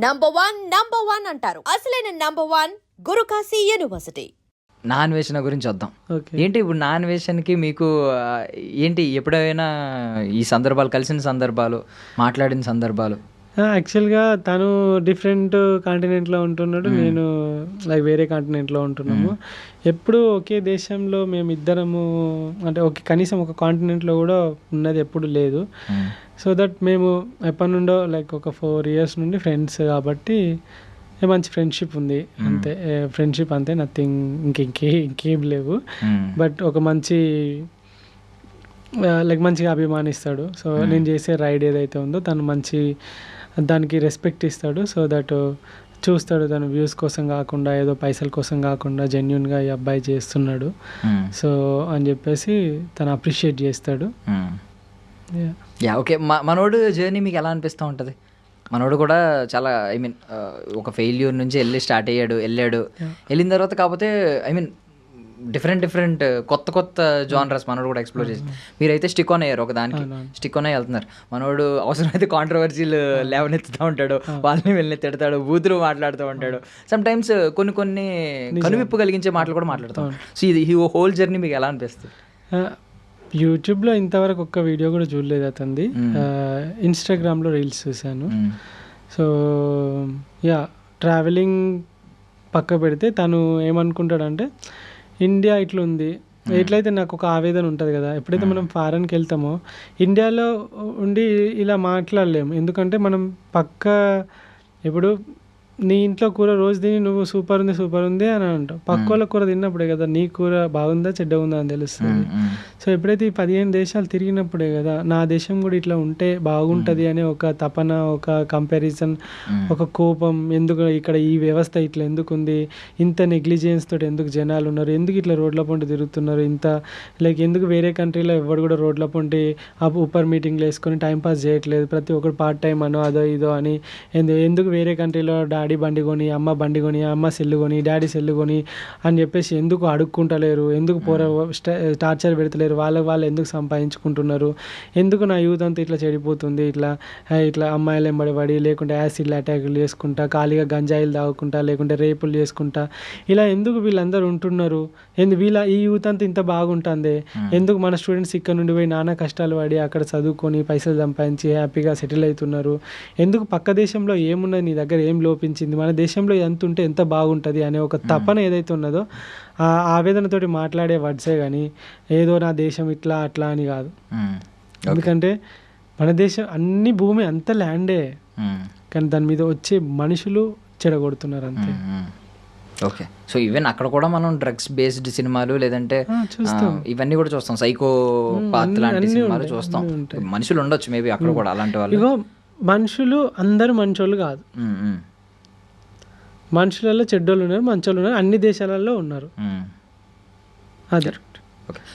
Number one అంటారు. అసలైన number one Guru Kashi university. నాన్ వేషన్ గురించి వద్దాం. ఓకే. ఏంటి ఇప్పుడు నాన్ వేషన్కి మీకు ఏంటి ఎప్పుడైనా ఈ సందర్భాలు కలిసిన సందర్భాలు మాట్లాడిన సందర్భాలు? యాక్చువల్గా తను డిఫరెంట్ కాంటినెంట్లో ఉంటున్నాడు, నేను లైక్ వేరే కాంటినెంట్లో ఉంటున్నాము. ఎప్పుడు ఒకే దేశంలో మేము ఇద్దరము అంటే కనీసం ఒక కాంటినెంట్లో కూడా ఉన్నది ఎప్పుడు లేదు. సో దట్ మేము ఎప్పటి నుండో లైక్ ఒక 4 years నుండి ఫ్రెండ్స్ కాబట్టి మంచి ఫ్రెండ్షిప్ ఉంది అంతే. ఫ్రెండ్షిప్ అంతే, నథింగ్ ఇంకేం లేవు. బట్ ఒక మంచి లైక్ మంచిగా అభిమానిస్తాడు. సో నేను చేసే రైడ్ ఏదైతే ఉందో తను మంచి దానికి రెస్పెక్ట్ ఇస్తాడు. సో దట్ చూస్తాడు, తను వ్యూస్ కోసం కాకుండా ఏదో పైసల కోసం కాకుండా జెన్యున్గా ఈ అబ్బాయి చేస్తున్నాడు సో అని చెప్పేసి తను అప్రిషియేట్ చేస్తాడు. ఓకే. మనోడు జర్నీ మీకు ఎలా అనిపిస్తూ ఉంటుంది? మనోడు కూడా చాలా ఒక ఫెయిల్యూర్ నుంచి వెళ్ళాడు. వెళ్ళిన తర్వాత కాకపోతే డిఫరెంట్ కొత్త జానర్స్ మనోడు కూడా ఎక్స్ప్లోర్ చేసి మీరైతే స్టిక్ ఆన్ అయ్యారు, ఒక దానికి స్టిక్ ఆన్ అయ్యి వెళ్తున్నారు. మనోడు అవసరమైతే కాంట్రవర్సీలు లేవనెత్తుతూ ఉంటాడు, వాళ్ళని వెళ్ళి తిడతాడు, బూతులు మాట్లాడుతూ ఉంటాడు. సమ్ టైమ్స్ కొన్ని కనువిప్పు కలిగించే మాటలు కూడా మాట్లాడుతూ ఉంటాడు. సో ఇది ఈ హోల్ జర్నీ మీకు ఎలా అనిపిస్తుంది? యూట్యూబ్లో ఇంతవరకు ఒక్క వీడియో కూడా చూడలేదు అతనిది. ఇన్స్టాగ్రామ్లో రీల్స్ చూశాను. సో ట్రావెలింగ్ పక్క పెడితే తను ఏమనుకుంటాడంటే ఇండియా ఇట్లుంది, ఎట్లయితే నాకు ఒక ఆవేదన ఉంటుంది కదా, ఎప్పుడైతే మనం ఫారెన్కి వెళ్తామో ఇండియాలో ఉండి ఇలా మాట్లాడలేము. ఎందుకంటే మనం ఇప్పుడు నీ ఇంట్లో కూర రోజు తిని నువ్వు సూపర్ ఉంది అని అంటావు, పక్క వాళ్ళ కూర తిన్నప్పుడే కదా నీ కూర బాగుందా చెడ్డ ఉందా అని తెలుస్తుంది. సో ఎప్పుడైతే ఈ 15 దేశాలు తిరిగినప్పుడే కదా నా దేశం కూడా ఇట్లా ఉంటే బాగుంటుంది అనే ఒక తపన, ఒక కంపారిజన్, ఒక కోపం, ఎందుకు ఇక్కడ ఈ వ్యవస్థ ఇట్లా ఎందుకు ఉంది, ఇంత నెగ్లిజెన్స్ తోటి ఎందుకు జనాలు ఉన్నారు, ఎందుకు ఇట్లా రోడ్ల పొంటి తిరుగుతున్నారు, ఇంత లైక్ ఎందుకు వేరే కంట్రీలో ఎవరు కూడా రోడ్ల పొంటి ఊపర్ మీటింగ్లు వేసుకొని టైంపాస్ చేయట్లేదు, ప్రతి ఒక్కరు పార్ట్ టైం అనో అదో ఇదో అని, ఎందుకు వేరే కంట్రీలో డాడీ బండి కొని, అమ్మ బండి కొని, అమ్మ సెల్లు కొని, డాడీ సెల్లు కొని అని చెప్పేసి ఎందుకు అడుక్కుంటలేరు, ఎందుకు టార్చర్ పెడతలేరు, వాళ్ళు ఎందుకు సంపాదించుకుంటున్నారు, ఎందుకు నా యూత్ అంతా ఇట్లా చెడిపోతుంది, ఇట్లా అమ్మాయిలు ఎంబడిపడి, లేకుంటే యాసిడ్ అటాకులు చేసుకుంటా, ఖాళీగా గంజాయిలు తాగుకుంటా, లేకుంటే రేపులు చేసుకుంటా, ఇలా ఎందుకు వీళ్ళందరూ ఉంటున్నారు, ఈ యూత్ అంతా ఇంత బాగుంటుంది, ఎందుకు మన స్టూడెంట్స్ ఇక్కడ నుండి పోయి నానా కష్టాలు పడి అక్కడ చదువుకొని పైసలు సంపాదించి హ్యాపీగా సెటిల్ అవుతున్నారు, ఎందుకు పక్క దేశంలో ఏమున్నది, నీ దగ్గర ఏం లోపించింది, మన దేశంలో ఎంత ఉంటే ఎంత బాగుంటుంది అనే ఒక తపన ఏదైతే ఉన్నదో ఆ ఆవేదనతోటి మాట్లాడే వర్డ్సే కానీ ఏదో నా దేశం ఇట్లా అట్లా అని కాదు. ఎందుకంటే మన దేశం అన్ని భూమి అంత ల్యాండే, కానీ దాని మీద వచ్చే మనుషులు చెడగొడుతున్నారు అంతే. ఓకే. సో ఈవెన్ అక్కడ కూడా మనం డ్రగ్స్ బేస్డ్ సినిమాలు లేదంటే ఇవన్నీ కూడా చూస్తాం, సైకో పాత్ లాంటి సినిమాలు చూస్తాం. మనుషులు ఉండొచ్చు మేబీ అక్కడ కూడా అలాంటి వాళ్ళు. ఇగో మనుషులు అందరూ మంచోళ్ళు కాదు, మనుషులలో చెడ్డోళ్ళు ఉన్నారు, మంచోళ్ళు ఉన్నారు, అన్ని దేశాలలో ఉన్నారు. అదే.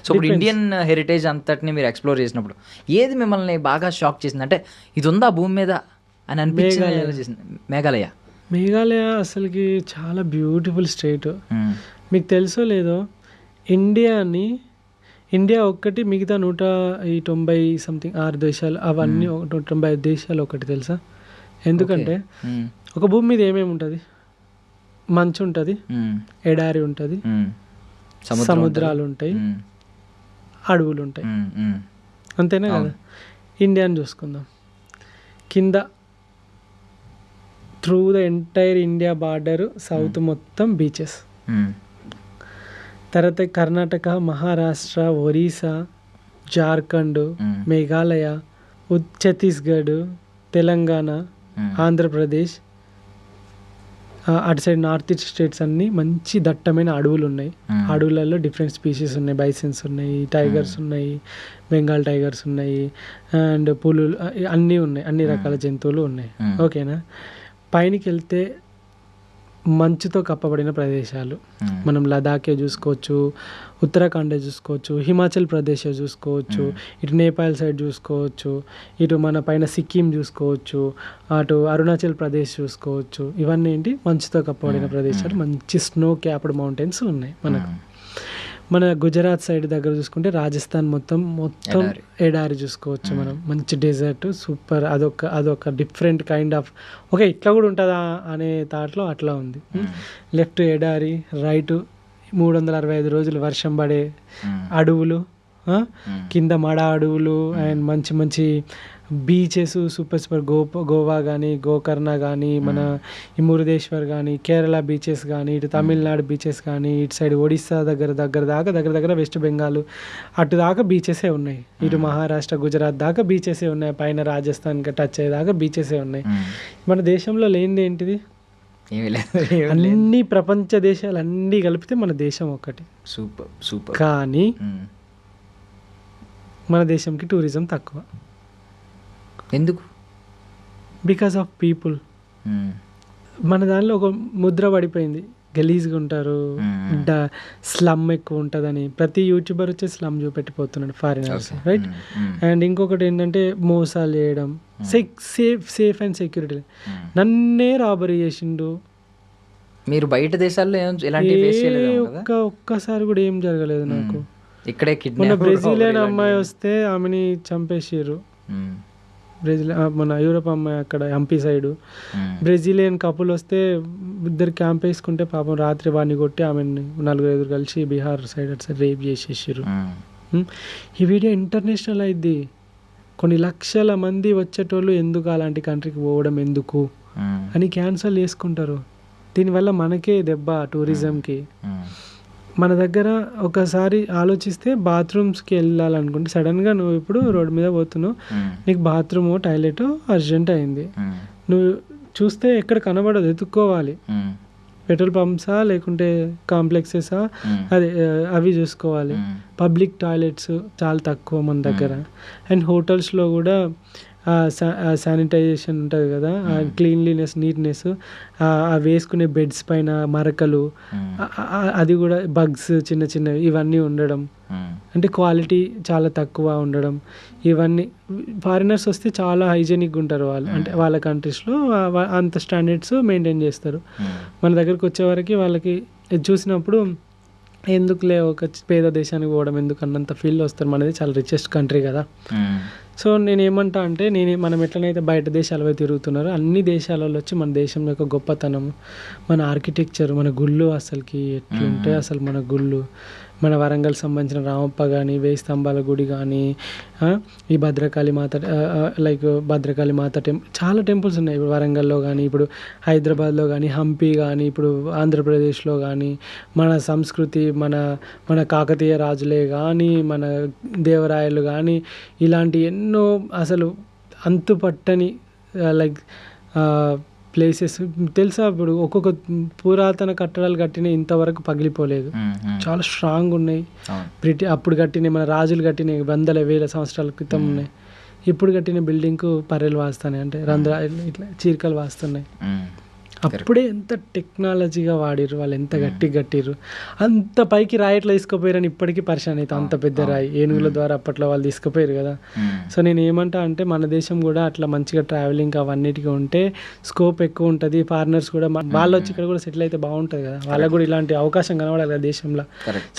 సో ఇప్పుడు ఇండియన్ హెరిటేజ్ అంతటిని మీరు ఎక్స్ప్లోర్ చేసినప్పుడు ఏది మిమ్మల్ని బాగా షాక్ చేసింది, అంటే ఇది ఉందా భూమి మీద అని అనిపించింది? మేఘాలయ అసలుకి చాలా బ్యూటిఫుల్ స్టేట్. మీకు తెలుసో లేదో, ఇండియా ఒక్కటి మిగతా 190 సంథింగ్ 6 దేశాలు అవన్నీ 195 దేశాలు ఒకటి తెలుసా? ఎందుకంటే ఒక భూమి మీద ఏమేమి ఉంటుంది, మంచు ఉంటుంది, ఎడారి ఉంటుంది, సముద్రాలు ఉంటాయి, అడవులు ఉంటాయి, అంతేనా కదా? ఇండియాని చూసుకుందాం, కింద through the entire India border south మొత్తం బీచెస్, తర్వాత కర్ణాటక, మహారాష్ట్ర, ఒరిస్సా, జార్ఖండ్, మేఘాలయ, ఛత్తీస్గఢ్, తెలంగాణ, ఆంధ్రప్రదేశ్, అటు సైడ్ నార్త్ ఈస్ట్ స్టేట్స్ అన్నీ మంచి దట్టమైన అడవులు ఉన్నాయి. అడవులలో డిఫరెంట్ స్పీషీస్ ఉన్నాయి, బైసన్స్ ఉన్నాయి, టైగర్స్ ఉన్నాయి, బెంగాల్ టైగర్స్ ఉన్నాయి, అండ్ పులులు అన్నీ ఉన్నాయి, అన్ని రకాల జంతువులు ఉన్నాయి. ఓకేనా? పైనకి వెళ్తే మంచుతో కప్పబడిన ప్రదేశాలు, మనం లదాఖే చూసుకోవచ్చు, ఉత్తరాఖండే చూసుకోవచ్చు, హిమాచల్ ప్రదేశ్ చూసుకోవచ్చు, ఇటు నేపాల్ సైడ్ చూసుకోవచ్చు, ఇటు మన పైన సిక్కిం చూసుకోవచ్చు, అటు అరుణాచల్ ప్రదేశ్ చూసుకోవచ్చు. ఇవన్నీ ఏంటి, మంచుతో కప్పబడిన ప్రదేశాలు, మంచి స్నో క్యాప్డ్ మౌంటైన్స్ ఉన్నాయి మనకు. మన గుజరాత్ సైడ్ దగ్గర చూసుకుంటే రాజస్థాన్ మొత్తం ఎడారి చూసుకోవచ్చు మనం, మంచి డెజర్ట్ సూపర్, అదొక డిఫరెంట్ కైండ్ ఆఫ్ ఓకే ఇట్లా కూడా ఉంటుందా అనే థాట్లో అట్లా ఉంది. లెఫ్ట్ ఎడారి, రైట్ 365 రోజులు వర్షం పడే అడవులు, కింద మడ అడవులు అండ్ మంచి మంచి బీచెస్ సూపర్ గోవా కానీ గోకర్ణ కానీ మన ఈ మురుదేశ్వర్ కానీ కేరళ బీచెస్ కానీ ఇటు తమిళనాడు బీచెస్ కానీ ఇటు సైడ్ ఒడిస్సా దగ్గర వెస్ట్ బెంగాల్ అటు దాకా బీచెసే ఉన్నాయి, ఇటు మహారాష్ట్ర గుజరాత్ దాకా బీచెసే ఉన్నాయి, పైన రాజస్థాన్కి టచ్ అయ్యేదాకా బీచెసే ఉన్నాయి. మన దేశంలో లేనిది ఏంటిది? అన్ని ప్రపంచ దేశాలు అన్నీ కలిపితే మన దేశం ఒకటి. సూపర్. కానీ మన దేశంకి టూరిజం తక్కువ. ఎందుకు? Because of people. మన దానిలో ఒక ముద్ర పడిపోయింది, గలీజ్గా ఉంటారు, స్లమ్ ఎక్కువ ఉంటుందని. ప్రతి యూట్యూబర్ వచ్చి స్లమ్ చూపెట్టిపోతున్నాడు ఫారినర్స్, రైట్? అండ్ ఇంకొకటి ఏంటంటే మోసాలు చేయడం, సేఫ్ అండ్ సెక్యూరిటీ. నన్నే రాబరీ చేసిండు. మీరు బయట దేశాల్లో ఒక్కసారి కూడా ఏం జరగలేదు నాకు. ఇక్కడే మన బ్రెజిలియన్ అమ్మాయి వస్తే ఆమెని చంపేసారు. మన యూరోప్ అమ్మాయి అక్కడ ఎంపీ సైడు బ్రెజిలియన్ కపుల్ వస్తే ఇద్దరు క్యాంప్ వేసుకుంటే పాపం రాత్రి వాడిని కొట్టి ఆమెను 4-5 కలిసి బీహార్ సైడ్ అటు సైడ్ రేప్ చేసేసారు. ఈ వీడియో ఇంటర్నేషనల్ అయింది. కొన్ని లక్షల మంది వచ్చేటోళ్ళు ఎందుకు అలాంటి కంట్రీకి పోవడం ఎందుకు అని క్యాన్సల్ చేసుకుంటారు. దీనివల్ల మనకే దెబ్బ టూరిజంకి. మన దగ్గర ఒకసారి ఆలోచిస్తే బాత్రూమ్స్కి వెళ్ళాలనుకుంటే సడన్గా నువ్వు ఇప్పుడు రోడ్డు మీద పోతున్నావు, నీకు బాత్రూమ్ టాయిలెట్ అర్జెంట్ అయింది, నువ్వు చూస్తే ఎక్కడ కనబడదు, ఎత్తుక్కోవాలి. పెట్రోల్ పంప్సా లేకుంటే కాంప్లెక్సెసా అవి చూసుకోవాలి. పబ్లిక్ టాయిలెట్స్ చాలా తక్కువ మన దగ్గర. అండ్ హోటల్స్లో కూడా శానిటైజేషన్ ఉంటుంది కదా, క్లీన్లీనెస్, నీట్నెస్, వేసుకునే బెడ్స్ పైన మరకలు, అది కూడా బగ్స్ చిన్న చిన్నవి ఇవన్నీ ఉండడం, అంటే క్వాలిటీ చాలా తక్కువ ఉండడం. ఇవన్నీ ఫారినర్స్ వస్తే చాలా హైజెనిక్గా ఉంటారు వాళ్ళు, అంటే వాళ్ళ కంట్రీస్లో అంత స్టాండర్డ్స్ మెయింటైన్ చేస్తారు. మన దగ్గరికి వచ్చేవరకు వాళ్ళకి చూసినప్పుడు ఎందుకులే ఒక పేద దేశానికి పోవడం ఎందుకు అన్నంత ఫీల్ వస్తారు. మనది చాలా రిచెస్ట్ కంట్రీ కదా. సో నేను ఏమంటా అంటే మనం ఎట్లనైతే బయట దేశాలపై తిరుగుతున్నారో అన్ని దేశాలలో వచ్చి మన దేశం యొక్క గొప్పతనం, మన ఆర్కిటెక్చర్, మన గుళ్ళు అసలుకి ఎట్లుంటే అసలు మన గుళ్ళు, మన వరంగల్ సంబంధించిన రామప్ప కానీ, 1000 స్తంభాల గుడి కానీ, ఈ భద్రకాళి మాత భద్రకాళి మాత చాలా టెంపుల్స్ ఉన్నాయి ఇప్పుడు వరంగల్లో కానీ, ఇప్పుడు హైదరాబాద్లో కానీ, హంపి కానీ, ఇప్పుడు ఆంధ్రప్రదేశ్లో కానీ, మన సంస్కృతి, మన కాకతీయ రాజులే కానీ, మన దేవరాయలు కానీ, ఇలాంటి ఎన్నో అసలు అంతుపట్టని ప్లేసెస్ తెలుసా. ఇప్పుడు ఒక్కొక్క పురాతన కట్టడాలు కట్టిన ఇంతవరకు పగిలిపోలేదు, చాలా స్ట్రాంగ్ ఉన్నాయి. అప్పుడు కట్టిన మన రాజులు కట్టిన 100,000 సంవత్సరాల క్రితం ఉన్నాయి. ఇప్పుడు కట్టిన బిల్డింగ్కు పర్రెలు వాస్తున్నాయి, అంటే రంధ్రాలు ఇట్లా చీరికలు వాస్తున్నాయి. అప్పుడే ఎంత టెక్నాలజీగా వాడిర్రు వాళ్ళు, ఎంత గట్టిగా కట్టిర్రు. అంత పైకి రాయి ఎట్లా తీసుకుపోయారని ఇప్పటికీ పరిశాన్ అవుతాం. అంత పెద్ద రాయి ఏనుగుల ద్వారా అప్పట్లో వాళ్ళు తీసుకుపోయారు కదా. సో నేను ఏమంటా అంటే మన దేశం కూడా అట్లా మంచిగా ట్రావెలింగ్ అవన్నిటికీ ఉంటే స్కోప్ ఎక్కువ ఉంటుంది. ఫారినర్స్ కూడా వాళ్ళు వచ్చి ఇక్కడ కూడా సెటిల్ అయితే బాగుంటుంది కదా, వాళ్ళకు కూడా ఇలాంటి అవకాశం కనబడాలి కదా దేశంలో.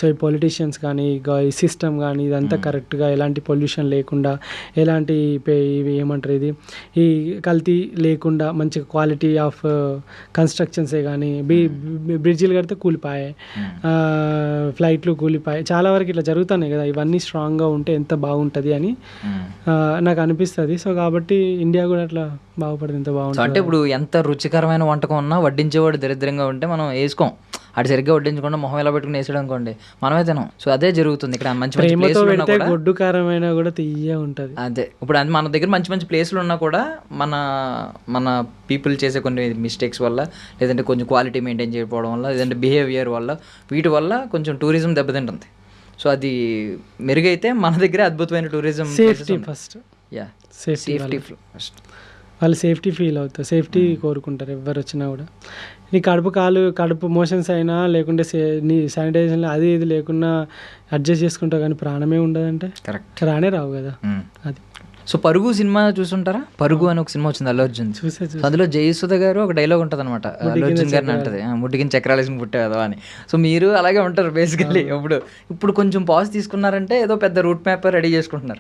సో ఈ పొలిటీషియన్స్ కానీ ఈ సిస్టమ్ కానీ ఇదంతా కరెక్ట్గా, ఎలాంటి పొల్యూషన్ లేకుండా, ఎలాంటి ఇవి ఏమంటారు ఇది ఈ కల్తీ లేకుండా, మంచిగా క్వాలిటీ ఆఫ్ కన్స్ట్రక్షన్సే కానీ, బ్రిడ్జిలు కడితే కూలిపాయి, ఫ్లైట్లు కూలిపాయి, చాలా వరకు ఇట్లా జరుగుతున్నాయి కదా. ఇవన్నీ స్ట్రాంగ్గా ఉంటే ఎంత బాగుంటుంది అని నాకు అనిపిస్తుంది. సో కాబట్టి ఇండియా కూడా అట్లా బాగుపడింది, ఎంత బాగుంటుంది. అంటే ఇప్పుడు ఎంత రుచికరమైన వంటకం ఉన్నా వడ్డించేవాడు దరిద్రంగా ఉంటే మనం వేసుకోం. అటు సరిగ్గా వడ్డించకుండా మొహం ఎలా పెట్టుకుని వేసాడు అనుకోండి, మనమే తినాం. సో అదే జరుగుతుంది ఇక్కడ. మంచి మంచి గొడ్డు కారమైన కూడా తీయ ఉంటుంది. అదే ఇప్పుడు అది మన దగ్గర మంచి మంచి ప్లేస్లు ఉన్నా కూడా మన పీపుల్ చేసే కొన్ని మిస్టేక్స్ వల్ల, లేదంటే కొంచెం క్వాలిటీ మెయింటైన్ చేయకపోవడం వల్ల, లేదంటే బిహేవియర్ వల్ల, వీటి వల్ల కొంచెం టూరిజం దెబ్బతింటుంది. సో అది మెరుగైతే మన దగ్గర అద్భుతమైన tourism. Safety first, safety first. వాళ్ళు సేఫ్టీ ఫీల్ అవుతారు, సేఫ్టీ కోరుకుంటారు ఎవరు వచ్చినా కూడా. నీ కడుపు మోషన్స్ అయినా లేకుంటే నీ శానిటైజేషన్ అది ఇది లేకుండా అడ్జస్ట్ చేసుకుంటావు, కానీ ప్రాణమే ఉండదంటే కరెక్ట్ రానే రావు కదా. అది సో పరుగు సినిమా చూసుంటారా? పరుగు అని ఒక సినిమా వచ్చింది అల్లు అర్జున్. చూసే సో అందులో జయసుధ గారు ఒక డైలాగ్ ఉంటుంది అనమాట, అల్లు అర్జున్ గారిని అంటది, ముడ్డికిని చక్రాలు వేసుకుని పుట్టావు అని. సో మీరు అలాగే ఉంటారు బేసికల్లీ. ఇప్పుడు కొంచెం పాజ్ తీసుకున్నారంటే ఏదో పెద్ద రూట్ మ్యాప్ రెడీ చేసుకుంటున్నారు.